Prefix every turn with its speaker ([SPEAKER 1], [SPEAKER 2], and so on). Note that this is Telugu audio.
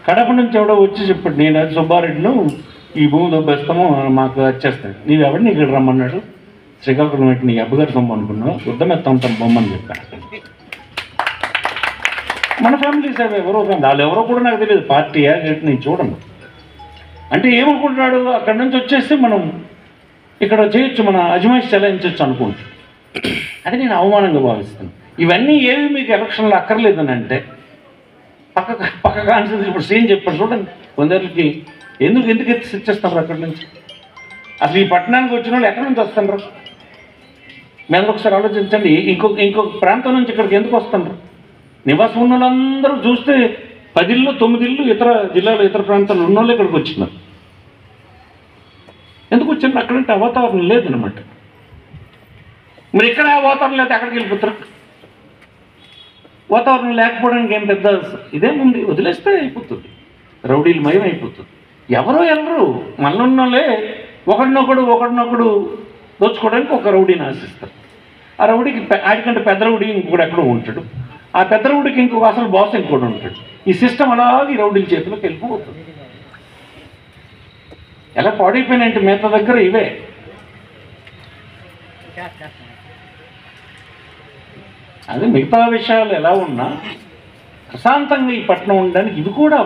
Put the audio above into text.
[SPEAKER 1] కడప నుంచి ఎవడో వచ్చి చెప్పాడు, నేను సుబ్బారెడ్డిను ఈ భూమి దొబ్బేస్తాము మాకు వచ్చేస్తాడు. నీవెవడు ఇక్కడ రమ్మన్నాడు, శ్రీకాకుళం పెట్టి నీ అబ్బగారు సొమ్ము అనుకున్నావు, యుద్ధమెత్తాం బొమ్మని చెప్పాను. మన ఫ్యామిలీస్ అవి ఎవరో వాళ్ళు ఎవరో కూడా నాకు తెలియదు, పార్టీయా ఏంటి నేను చూడను. అంటే ఏమనుకుంటున్నాడు, అక్కడి నుంచి వచ్చేస్తే మనం ఇక్కడ చేయొచ్చు, మన అజమాయిషి చెలాయించవచ్చు అనుకుంటాడు. అది నేను అవమానంగా భావిస్తాను. ఇవన్నీ ఏవి మీకు ఎలక్షన్లో అక్కర్లేదని అంటే పక్క కాన్స్టిట్యూన్సీ ఇప్పుడు సీఎం చెప్పాడు చూడండి, కొందరికి ఎందుకు ఇచ్చేస్తున్నారు అక్కడి నుంచి. అసలు ఈ పట్టణానికి వచ్చిన వాళ్ళు ఎక్కడి నుంచి వస్తున్నారు మీరు ఒకసారి ఆలోచించండి. ఇంకొక ప్రాంతం నుంచి ఇక్కడికి ఎందుకు వస్తున్నారు? నివాసం ఉన్న వాళ్ళందరూ చూస్తే 10 ఇళ్ళు 9 ఇళ్ళు ఇతర జిల్లాలో ఇతర ప్రాంతాల్లో ఉన్న వాళ్ళు ఇక్కడికి వచ్చినారు. ఎందుకు వచ్చిండ్రు? అక్కడంటే వాతావరణం లేదనమాట. మరి ఇక్కడ వాతావరణం లేకపోతే అక్కడికి వెళ్ళిపోతారు. వాతావరణం లేకపోవడానికి ఏం పెద్ద ఇదేముంది, వదిలేస్తే అయిపోతుంది, రౌడీలు మయం అయిపోతుంది. ఎవరో వెళ్ళరు, మనలున్నోళ్ళే ఒకడినొకడు దోచుకోవడానికి ఒక రౌడీని ఆశిస్తారు. ఆ రౌడీకి ఆడికంటే పెద్ద రౌడీ ఇంకొకటి ఎక్కడో ఉంటాడు, ఆ పెద్ద రౌడీకి ఇంకొక అసలు బాస్ ఇంకోటి ఉంటాడు. ఈ సిస్టమ్ అలాగే ఈ రౌడీల చేతిలోకి వెళ్ళిపోతుంది. ఎలా పాడైపోయినాయంటే మిగతా దగ్గర ఇవే. అదే మిగతా విషయాలు ఎలా ఉన్నా ప్రశాంతంగా ఈ పట్టణం ఉండడానికి ఇవి కూడా